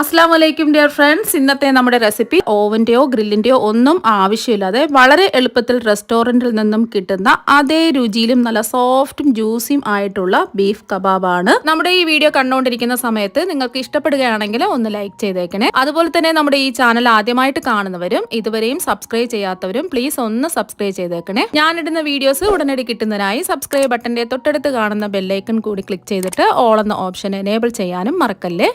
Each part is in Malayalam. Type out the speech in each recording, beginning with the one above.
അസ്സലാമലൈക്കും ഡിയർ ഫ്രണ്ട്സ്. ഇന്നത്തെ നമ്മുടെ റെസിപ്പി ഓവൻ്റെയോ ഗ്രില്ലിൻ്റെയോ ഒന്നും ആവശ്യമില്ലാതെ വളരെ എളുപ്പത്തിൽ റെസ്റ്റോറൻറ്റിൽ നിന്നും കിട്ടുന്ന അതേ രുചിയിലും നല്ല സോഫ്റ്റും ജ്യൂസിയും ആയിട്ടുള്ള ബീഫ് കബാബാണ്. നമ്മുടെ ഈ വീഡിയോ കണ്ടുകൊണ്ടിരിക്കുന്ന സമയത്ത് നിങ്ങൾക്ക് ഇഷ്ടപ്പെടുകയാണെങ്കിൽ ഒന്ന് ലൈക്ക് ചെയ്തേക്കണേ. അതുപോലെ തന്നെ നമ്മുടെ ഈ ചാനൽ ആദ്യമായിട്ട് കാണുന്നവരും ഇതുവരെയും സബ്സ്ക്രൈബ് ചെയ്യാത്തവരും പ്ലീസ് ഒന്ന് സബ്സ്ക്രൈബ് ചെയ്തേക്കണേ. ഞാനിടുന്ന വീഡിയോസ് ഉടനടി കിട്ടുന്നതിനായി സബ്സ്ക്രൈബ് ബട്ടൻ്റെ തൊട്ടടുത്ത് കാണുന്ന ബെല്ലൈക്കൺ കൂടി ക്ലിക്ക് ചെയ്തിട്ട് ഓൾ എന്ന ഓപ്ഷൻ എനേബിൾ ചെയ്യാനും മറക്കല്ലേ.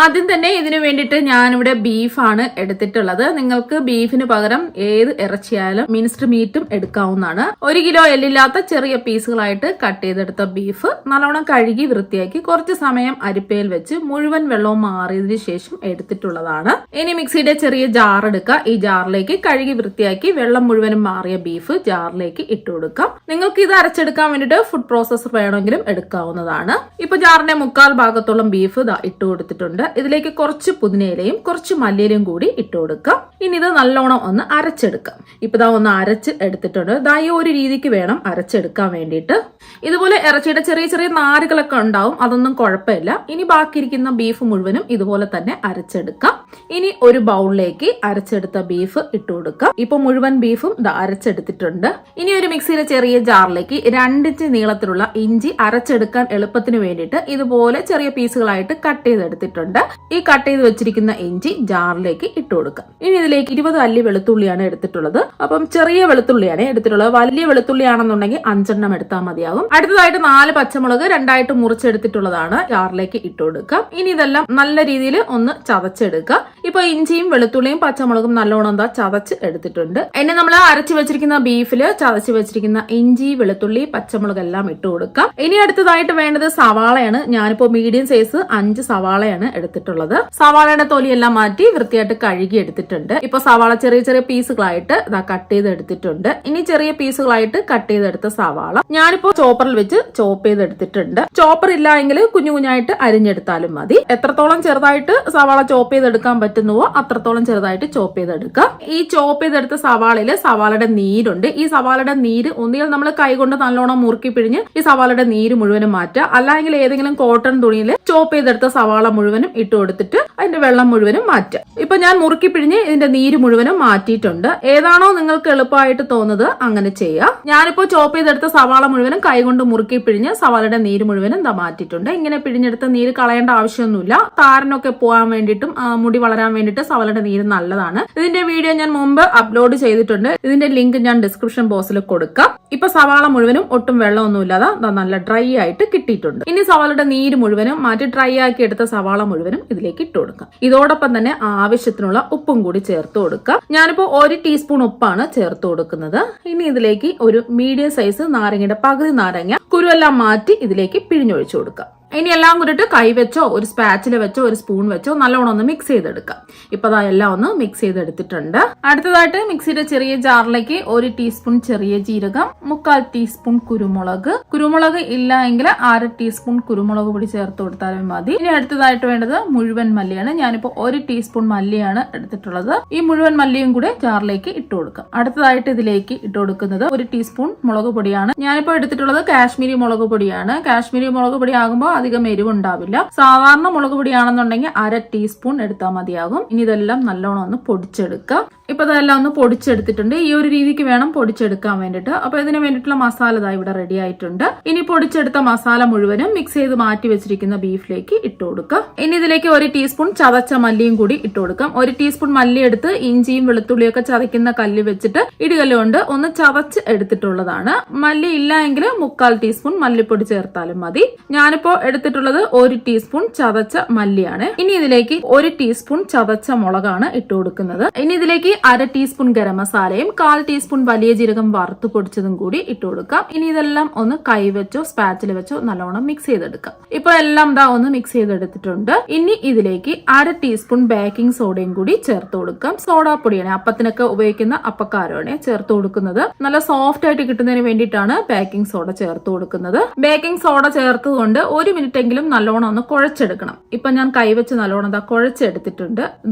ആദ്യം തന്നെ ഇതിനു വേണ്ടിയിട്ട് ഞാനിവിടെ ബീഫാണ് എടുത്തിട്ടുള്ളത്. നിങ്ങൾക്ക് ബീഫിന് പകരം ഏത് ഇറച്ചിയായാലും മിൻസ്ഡ് മീറ്റും എടുക്കാവുന്നതാണ്. 1 കിലോ എല്ലില്ലാത്ത ചെറിയ പീസുകളായിട്ട് കട്ട് ചെയ്തെടുത്ത ബീഫ് നല്ലോണം കഴുകി വൃത്തിയാക്കി കുറച്ച് സമയം അരിപ്പയിൽ വെച്ച് മുഴുവൻ വെള്ളവും മാറിയതിനു ശേഷം എടുത്തിട്ടുള്ളതാണ്. ഇനി മിക്സിയുടെ ചെറിയ ജാർ എടുക്കുക. ഈ ജാറിലേക്ക് കഴുകി വൃത്തിയാക്കി വെള്ളം മുഴുവനും മാറിയ ബീഫ് ജാറിലേക്ക് ഇട്ട് കൊടുക്കാം. നിങ്ങൾക്ക് ഇത് അരച്ചെടുക്കാൻ വേണ്ടിയിട്ട് ഫുഡ് പ്രോസസർ വേണമെങ്കിലും എടുക്കാവുന്നതാണ്. ഇപ്പൊ ജാറിന്റെ 1/4 ഭാഗത്തോളം ബീഫ് ഇട്ട് കൊടുത്തിട്ടുണ്ട്. ഇതിലേക്ക് കുറച്ച് പുതിനയിലയും കുറച്ച് മല്ലിയിലയും കൂടി ഇട്ട് കൊടുക്കാം. ഇനി ഇത് നല്ലോണം ഒന്ന് അരച്ചെടുക്കാം. ഇപ്പൊ ഒന്ന് അരച്ച് എടുത്തിട്ടുണ്ട്. ഈ ഒരു രീതിക്ക് വേണം അരച്ചെടുക്കാൻ വേണ്ടിയിട്ട്. ഇതുപോലെ ഇറച്ചിയുടെ ചെറിയ ചെറിയ നാരുകളൊക്കെ ഉണ്ടാവും, അതൊന്നും കുഴപ്പമില്ല. ഇനി ബാക്കിയിരിക്കുന്ന ബീഫ് മുഴുവനും ഇതുപോലെ തന്നെ അരച്ചെടുക്കാം. ഇനി ഒരു ബൗളിലേക്ക് അരച്ചെടുത്ത ബീഫ് ഇട്ട് കൊടുക്കാം. ഇപ്പൊ മുഴുവൻ ബീഫും അരച്ചെടുത്തിട്ടുണ്ട്. ഇനി ഒരു മിക്സിയിലെ ചെറിയ ജാറിലേക്ക് 2 ഇഞ്ച് നീളത്തിലുള്ള ഇഞ്ചി അരച്ചെടുക്കാൻ എളുപ്പത്തിന് വേണ്ടിയിട്ട് ഇതുപോലെ ചെറിയ പീസുകളായിട്ട് കട്ട് ചെയ്തെടുത്തിട്ടുണ്ട്. ഈ കട്ട് ചെയ്ത് വെച്ചിരിക്കുന്ന ഇഞ്ചി ജാറിലേക്ക് ഇട്ട് കൊടുക്കാം. ഇനി ഇതിലേക്ക് 20 അല്ലി വെളുത്തുള്ളിയാണ് എടുത്തിട്ടുള്ളത്. അപ്പം ചെറിയ വെളുത്തുള്ളിയാണ് എടുത്തിട്ടുള്ളത്. വലിയ വെളുത്തുള്ളി ആണെന്നുണ്ടെങ്കിൽ 5 എണ്ണം എടുത്താൽ മതിയാകും. അടുത്തതായിട്ട് 4 പച്ചമുളക് 2ആയിട്ട് മുറിച്ചെടുത്തിട്ടുള്ളതാണ് ജാറിലേക്ക് ഇട്ട് കൊടുക്കാം. ഇനി ഇതെല്ലാം നല്ല രീതിയിൽ ഒന്ന് ചതച്ചെടുക്കുക. ഇപ്പൊ ഇഞ്ചിയും വെളുത്തുള്ളിയും പച്ചമുളകും നല്ലോണം ചതച്ച് എടുത്തിട്ടുണ്ട്. ഇനി നമ്മൾ അരച്ചു വെച്ചിരിക്കുന്ന ബീഫില് ചതച്ച് വെച്ചിരിക്കുന്ന ഇഞ്ചി വെളുത്തുള്ളി പച്ചമുളക് എല്ലാം ഇട്ട് കൊടുക്കാം. ഇനി അടുത്തതായിട്ട് വേണ്ടത് സവാളയാണ്. ഞാനിപ്പോ മീഡിയം സൈസ് 5 സവാളയാണ് എടുത്തിട്ടുള്ളത്. സവാളയുടെ തൊലിയെല്ലാം മാറ്റി വൃത്തിയായിട്ട് കഴുകി എടുത്തിട്ടുണ്ട്. ഇപ്പൊ സവാള ചെറിയ ചെറിയ പീസുകളായിട്ട് കട്ട് ചെയ്ത് എടുത്തിട്ടുണ്ട്. ഇനി ചെറിയ പീസുകളായിട്ട് കട്ട് ചെയ്തെടുത്ത സവാള ഞാനിപ്പോ ചോപ്പറിൽ വെച്ച് ചോപ്പ് ചെയ്തെടുത്തിട്ടുണ്ട്. ചോപ്പർ ഇല്ല എങ്കിൽ കുഞ്ഞു കുഞ്ഞായിട്ട് അരിഞ്ഞെടുത്താലും മതി. എത്രത്തോളം ചെറുതായിട്ട് സവാള ചോപ്പ് ചെയ്തെടുക്കാൻ പറ്റുന്നുവോ അത്രത്തോളം ചെറുതായിട്ട് ചോപ്പ് ചെയ്തെടുക്കുക. ഈ ചോപ്പ് ചെയ്തെടുത്ത സവാളയില് സവാളയുടെ നീരുണ്ട്. ഈ സവാളയുടെ നീര് ഒന്നുകിൽ നമ്മൾ കൈകൊണ്ട് നല്ലോണം മുറുക്കി പിഴിഞ്ഞ് ഈ സവാളയുടെ നീര് മുഴുവനും മാറ്റുക, അല്ലെങ്കിൽ ഏതെങ്കിലും കോട്ടൺ തുണിയിൽ ചോപ്പ് ചെയ്തെടുത്ത സവാള മുഴുവനും ഇട്ട് കൊടുത്തിട്ട് അതിന്റെ വെള്ളം മുഴുവനും മാറ്റുക. ഇപ്പൊ ഞാൻ മുറുക്കി പിഴിഞ്ഞ് ഇതിന്റെ നീര് മുഴുവനും മാറ്റിയിട്ടുണ്ട്. ഏതാണോ നിങ്ങൾക്ക് എളുപ്പമായിട്ട് തോന്നുന്നത് അങ്ങനെ ചെയ്യുക. ഞാനിപ്പോ ചോപ്പ് ചെയ്തെടുത്ത സവാള മുഴുവനും കൈകൊണ്ട് മുറുക്കി പിഴിഞ്ഞ് സവാളയുടെ നീര് മുഴുവനും മാറ്റിയിട്ടുണ്ട്. ഇങ്ങനെ പിഴിഞ്ഞെടുത്ത നീര് കളയേണ്ട ആവശ്യമൊന്നുമില്ല. താരനൊക്കെ പോകാൻ വേണ്ടിയിട്ടും മുടി വളരാൻ വേണ്ടിയിട്ട് സവാളയുടെ നീര് നല്ലതാണ്. ഇതിന്റെ വീഡിയോ ഞാൻ മുമ്പ് അപ്ലോഡ് ചെയ്തിട്ടുണ്ട്. ഇതിന്റെ ലിങ്ക് ഞാൻ ഡിസ്ക്രിപ്ഷൻ ബോക്സിൽ കൊടുക്കാം. ഇപ്പൊ സവാള മുഴുവനും ഒട്ടും വെള്ളമൊന്നുമില്ലാതെ നല്ല ഡ്രൈ ആയിട്ട് കിട്ടിയിട്ടുണ്ട്. ഇനി സവാളയുടെ നീര് മുഴുവനും മാറ്റി ഡ്രൈ ആക്കി എടുത്ത സവാള മുഴുവനും ഇതിലേക്ക് ഇട്ട് കൊടുക്കാം. ഇതോടൊപ്പം തന്നെ ആവശ്യത്തിനുള്ള ഉപ്പും കൂടി ചേർത്ത് കൊടുക്കാം. ഞാനിപ്പോ 1 ടീസ്പൂൺ ഉപ്പാണ് ചേർത്ത് കൊടുക്കുന്നത്. ഇനി ഇതിലേക്ക് ഒരു മീഡിയം സൈസ് നാരങ്ങയുടെ പകുതി നാരങ്ങ കുരുവെല്ലാം മാറ്റി ഇതിലേക്ക് പിഴിഞ്ഞൊഴിച്ചു കൊടുക്കാം. ഇനി എല്ലാം കൂടിയിട്ട് കൈ വെച്ചോ ഒരു സ്പാച്ചില വെച്ചോ ഒരു സ്പൂൺ വെച്ചോ നല്ലോണം ഒന്ന് മിക്സ് ചെയ്തെടുക്കാം. ഇപ്പൊ എല്ലാം ഒന്ന് മിക്സ് ചെയ്തെടുത്തിട്ടുണ്ട്. അടുത്തതായിട്ട് മിക്സിയുടെ ചെറിയ ജാറിലേക്ക് 1 ടീസ്പൂൺ ചെറിയ ജീരകം, 1/4 ടീസ്പൂൺ കുരുമുളക് ഇല്ല എങ്കിൽ 1/2 ടീസ്പൂൺ കുരുമുളക് പൊടി ചേർത്ത് കൊടുത്താലും മതി. ഇനി അടുത്തതായിട്ട് വേണ്ടത് മുഴുവൻ മല്ലിയാണ്. ഞാനിപ്പോ 1 ടീസ്പൂൺ മല്ലിയാണ് എടുത്തിട്ടുള്ളത്. ഈ മുഴുവൻ മല്ലിയും കൂടെ ജാറിലേക്ക് ഇട്ട് കൊടുക്കാം. അടുത്തതായിട്ട് ഇതിലേക്ക് ഇട്ട് കൊടുക്കുന്നത് 1 ടീസ്പൂൺ മുളക് പൊടിയാണ്. ഞാനിപ്പോ എടുത്തിട്ടുള്ളത് കാശ്മീരി മുളക് പൊടിയാണ്. കാശ്മീരി മുളക് പൊടി ആകുമ്പോൾ അധികം എരിവുണ്ടാവില്ല. സാധാരണ മുളക് പൊടിയാണെന്നുണ്ടെങ്കിൽ 1/2 ടീസ്പൂൺ എടുത്താൽ മതിയാകും. ഇനി ഇതെല്ലാം നല്ലോണം ഒന്ന് പൊടിച്ചെടുക്കാം. ഇപ്പൊ ഇതെല്ലാം ഒന്ന് പൊടിച്ചെടുത്തിട്ടുണ്ട്. ഈ ഒരു രീതിക്ക് വേണം പൊടിച്ചെടുക്കാൻ വേണ്ടിയിട്ട്. അപ്പൊ ഇതിന് വേണ്ടിയിട്ടുള്ള മസാല ഇവിടെ റെഡി ആയിട്ടുണ്ട്. ഇനി പൊടിച്ചെടുത്ത മസാല മുഴുവനും മിക്സ് ചെയ്ത് മാറ്റി വെച്ചിരിക്കുന്ന ബീഫിലേക്ക് ഇട്ട് കൊടുക്കാം. ഇനി ഇതിലേക്ക് 1 ടീസ്പൂൺ ചതച്ച മല്ലിയും കൂടി ഇട്ട് കൊടുക്കാം. 1 ടീസ്പൂൺ മല്ലി എടുത്ത് ഇഞ്ചിയും വെളുത്തുള്ളിയൊക്കെ ചതയ്ക്കുന്ന കല്ല് വെച്ചിട്ട് ഇടികല്ല് കൊണ്ട് ഒന്ന് ചതച്ച് എടുത്തിട്ടുള്ളതാണ്. മല്ലി ഇല്ല എങ്കിൽ 1/4 ടീസ്പൂൺ മല്ലിപ്പൊടി ചേർത്താലും മതി. ഞാനിപ്പോ എടുത്തിട്ടുള്ളത് 1 ടീസ്പൂൺ ചതച്ച മല്ലിയാണ്. ഇനി ഇതിലേക്ക് 1 ടീസ്പൂൺ ചതച്ച മുളകാണ് ഇട്ട് കൊടുക്കുന്നത്. ഇനി ഇതിലേക്ക് 1/2 ടീസ്പൂൺ ഗരം മസാലയും 1/4 ടീസ്പൂൺ വലിയ ജീരകം വറുത്ത് പൊടിച്ചതും കൂടി ഇട്ട് കൊടുക്കാം. ഇനി ഇതെല്ലാം ഒന്ന് കൈ വെച്ചോ സ്പാച്ചിൽ വെച്ചോ നല്ലോണം മിക്സ് ചെയ്തെടുക്കാം. ഇപ്പൊ എല്ലാം ഒന്ന് മിക്സ് ചെയ്തെടുത്തിട്ടുണ്ട്. ഇനി ഇതിലേക്ക് 1/2 ടീസ്പൂൺ ബേക്കിംഗ് സോഡയും കൂടി ചേർത്ത് കൊടുക്കാം. സോഡാപ്പൊടിയാണ്, അപ്പത്തിനൊക്കെ ഉപയോഗിക്കുന്ന അപ്പക്കാരമാണ് ചേർത്ത് കൊടുക്കുന്നത്. നല്ല സോഫ്റ്റ് ആയിട്ട് കിട്ടുന്നതിന് വേണ്ടിയിട്ടാണ് ബേക്കിംഗ് സോഡ ചേർത്ത് കൊടുക്കുന്നത്. ബേക്കിംഗ് സോഡ ചേർത്തുകൊണ്ട് 1 മിനിറ്റ് എങ്കിലും നല്ലോണം ഒന്ന് കുഴച്ചെടുക്കണം. ഇപ്പൊ ഞാൻ കൈവച്ച് നല്ലോണം കുഴച്ചെടുത്തിട്ടുണ്ട്.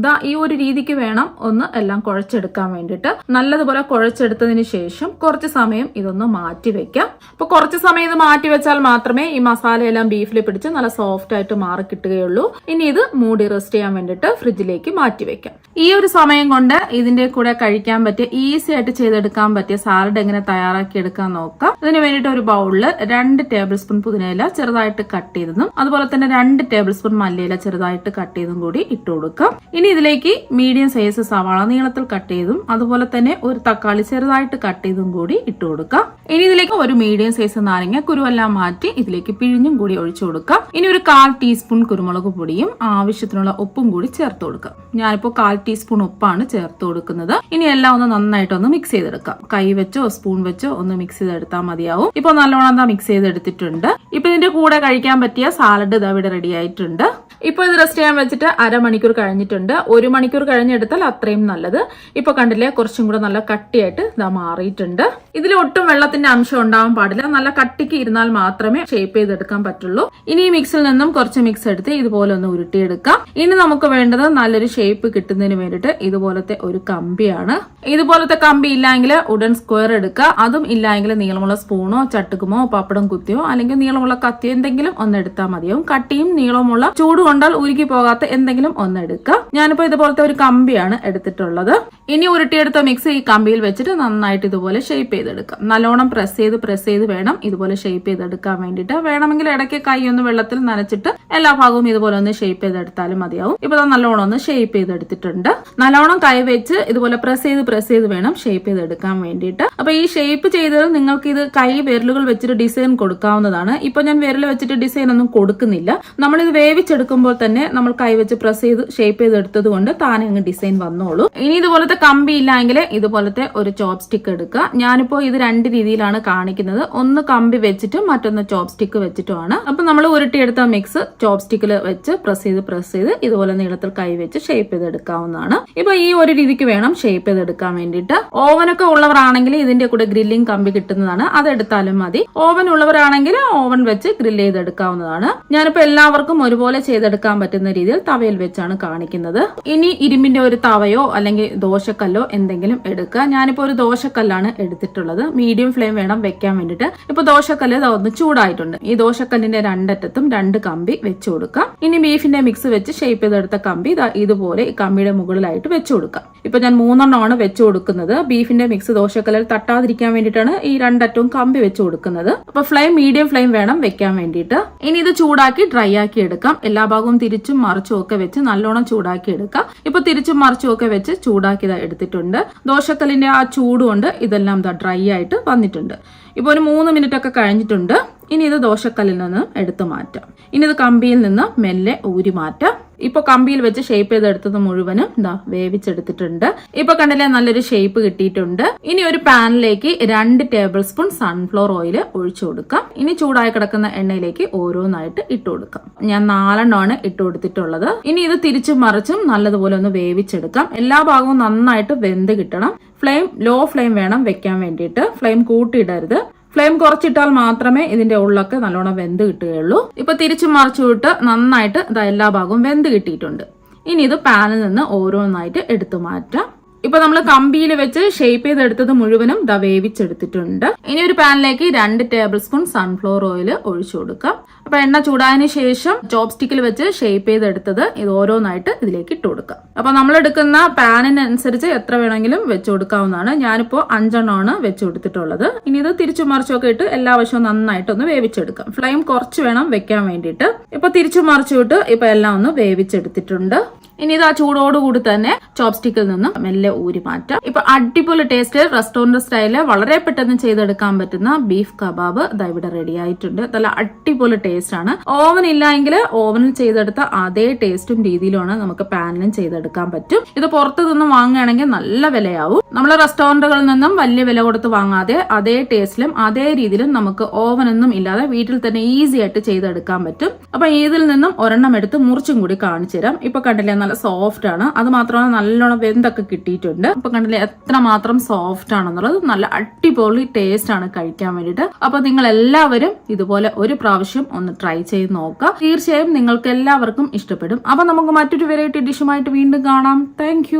ഈ ഒരു രീതിക്ക് വേണം ഒന്ന് എല്ലാം കുഴച്ചെടുക്കാൻ വേണ്ടിയിട്ട്. നല്ലതുപോലെ കുഴച്ചെടുത്തതിന് ശേഷം കുറച്ച് സമയം ഇതൊന്ന് മാറ്റി വെക്കാം. അപ്പൊ കുറച്ച് സമയം ഇത് മാറ്റി വെച്ചാൽ മാത്രമേ ഈ മസാലയെല്ലാം ബീഫിൽ പിടിച്ച് നല്ല സോഫ്റ്റ് ആയിട്ട് മാറി കിട്ടുകയുള്ളൂ. ഇനി ഇത് മൂടി റെസ്റ്റ് ചെയ്യാൻ വേണ്ടിയിട്ട് ഫ്രിഡ്ജിലേക്ക് മാറ്റി വെക്കാം. ഈ ഒരു സമയം കൊണ്ട് ഇതിന്റെ കൂടെ കഴിക്കാൻ പറ്റിയ ഈസി ആയിട്ട് ചെയ്തെടുക്കാൻ പറ്റിയ സാലഡ് എങ്ങനെ തയ്യാറാക്കി എടുക്കാൻ നോക്കാം. ഇതിന് വേണ്ടിയിട്ട് ഒരു ബൗളിൽ 2 ടേബിൾ സ്പൂൺ പുതിനയില ചെറുതായിട്ട് കട്ട് ചെയ്തതും അതുപോലെ തന്നെ 2 ടേബിൾ സ്പൂൺ മല്ലിയില ചെറുതായിട്ട് കട്ട് ചെയ്തും കൂടി ഇട്ട് കൊടുക്കാം. ഇനി ഇതിലേക്ക് മീഡിയം സൈസ് സവാള നീളത്തിൽ കട്ട് ചെയ്തും അതുപോലെ തന്നെ ഒരു തക്കാളി ചെറുതായിട്ട് കട്ട് ചെയ്തും കൂടി ഇട്ട് കൊടുക്കാം. ഇനി ഇതിലേക്ക് ഒരു മീഡിയം സൈസ് നാരങ്ങ കുരുവെല്ലാം മാറ്റി ഇതിലേക്ക് പിഴിഞ്ഞും കൂടി ഒഴിച്ചു കൊടുക്കാം. ഇനി ഒരു 1/4 ടീസ്പൂൺ കുരുമുളക് പൊടിയും ആവശ്യത്തിനുള്ള ഉപ്പും കൂടി ചേർത്ത് കൊടുക്കാം. ഞാനിപ്പോ 1/4 ടീസ്പൂൺ ഉപ്പാണ് ചേർത്ത് കൊടുക്കുന്നത്. ഇനി എല്ലാം ഒന്ന് നന്നായിട്ടൊന്ന് മിക്സ് ചെയ്തെടുക്കാം. കൈ വെച്ചോ സ്പൂൺ വെച്ചോ ഒന്ന് മിക്സ് ചെയ്തെടുത്താൽ മതിയാവും. ഇപ്പൊ നല്ലോണം മിക്സ് ചെയ്തെടുത്തിട്ടുണ്ട്. ഇപ്പൊ ഇതിന്റെ കൂടെ കഴിക്കാൻ പറ്റിയ സാലഡ് ഇവിടെ റെഡി ആയിട്ടുണ്ട്. ഇപ്പൊ ഇത് റെസ്റ്റ് ചെയ്യാൻ വെച്ചിട്ട് അരമണിക്കൂർ കഴിഞ്ഞിട്ടുണ്ട്. 1 മണിക്കൂർ കഴിഞ്ഞെടുത്താൽ അത്രയും നല്ലത്. ഇപ്പൊ കണ്ടില്ലേ, കുറച്ചും കൂടെ നല്ല കട്ടിയായിട്ട് മാറിയിട്ടുണ്ട്. ഇതിൽ ഒട്ടും വെള്ളത്തിന്റെ അംശം ഉണ്ടാവാൻ പാടില്ല. നല്ല കട്ടിക്ക് ഇരുന്നാൽ മാത്രമേ ഷേപ്പ് ചെയ്തെടുക്കാൻ പറ്റുള്ളൂ. ഇനി ഈ മിക്സിൽ നിന്നും കുറച്ച് മിക്സ് എടുത്ത് ഇതുപോലെ ഒന്ന് ഉരുട്ടിയെടുക്കാം. ഇനി നമുക്ക് വേണ്ടത് നല്ലൊരു ഷേപ്പ് കിട്ടുന്നതിന് വേണ്ടിയിട്ട് ഇതുപോലത്തെ ഒരു കമ്പിയാണ്. ഇതുപോലത്തെ കമ്പി ഇല്ലെങ്കിൽ ഉടൻ സ്ക്വയർ എടുക്കുക. അതും ഇല്ലെങ്കിൽ നീളമുള്ള സ്പൂണോ ചട്ടുകുമോ പപ്പടം കുത്തിയോ അല്ലെങ്കിൽ നീളമുള്ള കത്തിയോ എന്തെങ്കിലും ഒന്ന് എടുത്താൽ മതിയാവും. കട്ടിയും നീളമുള്ള ചൂട് കൊണ്ടാൽ ഉരുക്കി പോകാത്ത എന്തെങ്കിലും ഒന്ന് എടുക്കുക. ഞാനിപ്പോ ഇതുപോലത്തെ ഒരു കമ്പിയാണ് എടുത്തിട്ടുള്ളത്. ഇനി ഉരുട്ടിയെടുത്ത മിക്സ് ഈ കമ്പിയിൽ വെച്ചിട്ട് നന്നായിട്ട് ഇതുപോലെ ഷേപ്പ് ചെയ്തെടുക്കാം. നല്ലോണം പ്രസ് ചെയ്ത് വേണം ഇതുപോലെ ഷേപ്പ് ചെയ്തെടുക്കാൻ വേണ്ടിയിട്ട്. വേണമെങ്കിൽ ഇടയ്ക്ക് കൈ ഒന്ന് വെള്ളത്തിൽ നനച്ചിട്ട് എല്ലാ ഭാഗവും ഇതുപോലെ ഒന്ന് ഷേപ്പ് ചെയ്തെടുത്താലും മതിയാവും. ഇപ്പൊ നല്ലോണം ഒന്ന് ഷേപ്പ് ചെയ്തെടുത്തിട്ടുണ്ട്. നല്ലോണം കൈ വെച്ച് ഇതുപോലെ പ്രസ് ചെയ്ത് വേണം ഷേപ്പ് ചെയ്തെടുക്കാൻ വേണ്ടിയിട്ട്. അപ്പൊ ഈ ഷേപ്പ് ചെയ്തത് നിങ്ങൾക്ക് ഇത് കൈ വിരലുകൾ വെച്ചിട്ട് ഡിസൈൻ കൊടുക്കാവുന്നതാണ്. ഇപ്പൊ ഞാൻ വിരൽ വെച്ചിട്ട് ഡിസൈൻ ഒന്നും കൊടുക്കുന്നില്ല. നമ്മളിത് വേവിച്ചെടുക്കുമ്പോൾ തന്നെ നമ്മൾ കൈ വെച്ച് പ്രസ് ചെയ്ത് ഷേപ്പ് ചെയ്തെടുത്തത് കൊണ്ട് താനെ അങ്ങ് ഡിസൈൻ വന്നോളൂ. ഇനി ഇതുപോലത്തെ കമ്പി ഇല്ലെങ്കിൽ ഇതുപോലത്തെ ഒരു ചോപ്പ് സ്റ്റിക്ക് എടുക്കുക. ഞാനിപ്പോ ഇത് 2 രീതിയിലാണ് കാണിക്കുന്നത്. ഒന്ന് കമ്പി വെച്ചിട്ടും മറ്റൊന്ന് ചോപ്പ് സ്റ്റിക്ക് വെച്ചിട്ടുമാണ്. അപ്പൊ നമ്മൾ ഉരുട്ടിയെടുത്ത മിക്സ് ചോപ്പ് സ്റ്റിക്കിൽ വെച്ച് പ്രസ് ചെയ്ത് ഇതുപോലെ നീളത്തിൽ കൈ വെച്ച് ഷേപ്പ് ചെയ്തെടുക്കാവുന്നതാണ്. ഇപ്പൊ ഈ ഒരു രീതിക്ക് വേണം ഷേപ്പ് ചെയ്തെടുക്കാൻ വേണ്ടിയിട്ട്. ഓവനൊക്കെ ഉള്ളവരാണെങ്കിൽ ഇതിന്റെ കൂടെ ഗ്രില്ലിംഗ് കമ്പി കിട്ടുന്നതാണ്, അതെടുത്താലും മതി. ഓവൻ ഉള്ളവരാണെങ്കിൽ ഓവൻ വെച്ച് ഗ്രില്ല് ചെയ്തെടുക്കാവുന്നതാണ്. ഞാനിപ്പോ എല്ലാവർക്കും ഒരുപോലെ ചെയ്തെടുക്കാൻ പറ്റുന്ന രീതിയിൽ തവയിൽ വെച്ചാണ് കാണിക്കുന്നത്. ഇനി ഇരുമ്പിന്റെ ഒരു തവയോ അല്ലെങ്കിൽ ദോശക്കല്ലോ എന്തെങ്കിലും എടുക്കുക. ഞാനിപ്പോ ഒരു ദോശക്കല്ലാണ് എടുത്തിട്ടുള്ളത്. മീഡിയം ഫ്ലെയിം വേണം വെക്കാൻ വേണ്ടിയിട്ട്. ഇപ്പൊ ദോശക്കല്ല് ഒന്ന് ചൂടായിട്ടുണ്ട്. ഈ ദോശക്കല്ലിന്റെ 2 അറ്റത്തും 2 കമ്പി വെച്ചു കൊടുക്കാം. ഇനി ബീഫിന്റെ മിക്സ് വെച്ച് ഷേപ്പ് ചെയ്തെടുത്ത കമ്പി ഇതുപോലെ ഈ കമ്പിയുടെ മുകളിലായിട്ട് വെച്ചു കൊടുക്കാം. ഇപ്പൊ ഞാൻ 3 എണ്ണമാണ് വെച്ചു കൊടുക്കുന്നത്. ബീഫിന്റെ മിക്സ് ദോശക്കല്ലിൽ തട്ടാതിരിക്കാൻ വേണ്ടിയിട്ടാണ് ഈ 2 അറ്റവും കമ്പി വെച്ചു കൊടുക്കുന്നത്. അപ്പൊ മീഡിയം ഫ്ലെയിം വേണം വെക്കാൻ വേണ്ടിയിട്ട്. ഇനി ഇത് ചൂടാക്കി ഡ്രൈ ആക്കി എടുക്കാം. എല്ലാ ഭാഗവും തിരിച്ചും മറിച്ചും ഒക്കെ വെച്ച് നല്ലോണം ചൂടാക്കി എടുക്കാം. ഇപ്പൊ തിരിച്ചും മറിച്ചും ഒക്കെ വെച്ച് ചൂടാക്കി എടുത്തിട്ടുണ്ട്. ദോശക്കല്ലിന്റെ ആ ചൂട് കൊണ്ട് ഇതെല്ലാം ഡ്രൈ ആയിട്ട് വന്നിട്ടുണ്ട്. ഇപ്പൊ ഒരു 3 മിനിറ്റ് ഒക്കെ കഴിഞ്ഞിട്ടുണ്ട്. ഇനി ഇത് ദോശക്കല്ലിൽ നിന്ന് എടുത്തു മാറ്റാം. ഇനി ഇത് കമ്പിയിൽ നിന്ന് മെല്ലെ ഊരി മാറ്റാം. ഇപ്പൊ കമ്പിയിൽ വെച്ച് ഷേപ്പ് ചെയ്തെടുത്തത് മുഴുവനും വേവിച്ചെടുത്തിട്ടുണ്ട്. ഇപ്പൊ കണ്ടില്ലേ, നല്ലൊരു ഷേപ്പ് കിട്ടിയിട്ടുണ്ട്. ഇനി ഒരു പാനിലേക്ക് 2 ടേബിൾ സ്പൂൺ സൺഫ്ലവർ ഓയിൽ ഒഴിച്ചു കൊടുക്കാം. ഇനി ചൂടായി കിടക്കുന്ന എണ്ണയിലേക്ക് ഓരോന്നായിട്ട് ഇട്ട് കൊടുക്കാം. ഞാൻ 4 എണ്ണമാണ് ഇട്ട് കൊടുത്തിട്ടുള്ളത്. ഇനി ഇത് തിരിച്ചും മറിച്ചും നല്ലതുപോലെ ഒന്ന് വേവിച്ചെടുക്കാം. എല്ലാ ഭാഗവും നന്നായിട്ട് വെന്ത് കിട്ടണം. ലോ ഫ്ലെയിം വേണം വെക്കാൻ വേണ്ടിയിട്ട്. ഫ്ലെയിം കൂട്ടിയിടരുത്. ഫ്ലെയിം കുറച്ചിട്ടാൽ മാത്രമേ ഇതിന്റെ ഉള്ളൊക്കെ നല്ലോണം വെന്ത് കിട്ടുകയുള്ളൂ. ഇപ്പൊ തിരിച്ചു മറിച്ചു വിട്ട് നന്നായിട്ട് എല്ലാ ഭാഗവും വെന്ത് കിട്ടിയിട്ടുണ്ട്. ഇനി ഇത് പാനിൽ നിന്ന് ഓരോന്നായിട്ട് എടുത്തു മാറ്റാം. ഇപ്പൊ നമ്മൾ കമ്പിയിൽ വെച്ച് ഷേപ്പ് ചെയ്തെടുത്തത് മുഴുവനും വേവിച്ചെടുത്തിട്ടുണ്ട്. ഇനി ഒരു പാനിലേക്ക് 2 ടേബിൾ സ്പൂൺ സൺഫ്ലവർ ഓയിൽ ഒഴിച്ചു കൊടുക്കാം. അപ്പൊ എണ്ണ ചൂടായതിനു ശേഷം ചോപ്പ് സ്റ്റിക്കിൽ വെച്ച് ഷേപ്പ് ചെയ്തെടുത്തത് ഇത് ഓരോന്നായിട്ട് ഇതിലേക്ക് ഇട്ട് കൊടുക്കാം. അപ്പൊ നമ്മൾ എടുക്കുന്ന പാനിനനുസരിച്ച് എത്ര വേണമെങ്കിലും വെച്ചു കൊടുക്കാവുന്നതാണ്. ഞാനിപ്പോ 5 എണ്ണമാണ് വെച്ചു കൊടുത്തിട്ടുള്ളത്. ഇനി ഇത് തിരിച്ചു മറിച്ചൊക്കെ ഇട്ട് എല്ലാ വശവും നന്നായിട്ടൊന്ന് വേവിച്ചെടുക്കാം. ഫ്ലെയിം കുറച്ച് വേണം വെക്കാൻ വേണ്ടിയിട്ട്. ഇപ്പൊ തിരിച്ചു മറിച്ചു വിട്ട് ഇപ്പൊ എല്ലാം ഒന്ന് വേവിച്ചെടുത്തിട്ടുണ്ട്. ഇനി ഇത് ആ ചൂടോടുകൂടി തന്നെ ചോപ്പ് സ്റ്റിക്കിൽ നിന്ന് മെല്ലെ ഊരി മാറ്റാം. ഇപ്പൊ അടിപൊളി ടേസ്റ്റ് റെസ്റ്റോറന്റ് സ്റ്റൈലില് വളരെ പെട്ടെന്ന് ചെയ്തെടുക്കാൻ പറ്റുന്ന ബീഫ് കബാബ് ഇവിടെ റെഡി ആയിട്ടുണ്ട്. നല്ല അടിപൊളി ടേസ്റ്റ് ആണ്. ഓവൻ ഇല്ലെങ്കിൽ ഓവനിൽ ചെയ്തെടുത്ത അതേ ടേസ്റ്റും രീതിയിലുമാണ് നമുക്ക് പാനിലും ചെയ്തെടുക്കാൻ പറ്റും. ഇത് പുറത്തു നിന്നും വാങ്ങുകയാണെങ്കിൽ നല്ല വിലയാവും. നമ്മളെ റെസ്റ്റോറന്റുകളിൽ നിന്നും വലിയ വില കൊടുത്ത് വാങ്ങാതെ അതേ ടേസ്റ്റിലും അതേ രീതിയിലും നമുക്ക് ഓവനൊന്നും ഇല്ലാതെ വീട്ടിൽ തന്നെ ഈസി ആയിട്ട് ചെയ്തെടുക്കാൻ പറ്റും. അപ്പൊ ഇതിൽ നിന്നും ഒരെണ്ണം എടുത്ത് മുറിച്ചും കൂടി കാണിച്ചു തരാം. ഇപ്പൊ കണ്ടില്ലേ, നല്ല നല്ല സോഫ്റ്റ് ആണ്. അത് മാത്രമല്ല നല്ലോണം വെന്തൊക്കെ കിട്ടിയിട്ടുണ്ട്. അപ്പൊ കണ്ടില്ലേ എത്ര മാത്രം സോഫ്റ്റ് ആണെന്നുള്ളത്. നല്ല അടിപൊളി ടേസ്റ്റ് ആണ് കഴിക്കാൻ വേണ്ടിയിട്ട്. അപ്പൊ നിങ്ങൾ എല്ലാവരും ഇതുപോലെ ഒരു പ്രാവശ്യം ഒന്ന് ട്രൈ ചെയ്ത് നോക്കുക. തീർച്ചയായും നിങ്ങൾക്ക് എല്ലാവർക്കും ഇഷ്ടപ്പെടും. അപ്പൊ നമുക്ക് മറ്റൊരു വെറൈറ്റി ഡിഷുമായിട്ട് വീണ്ടും കാണാം. താങ്ക്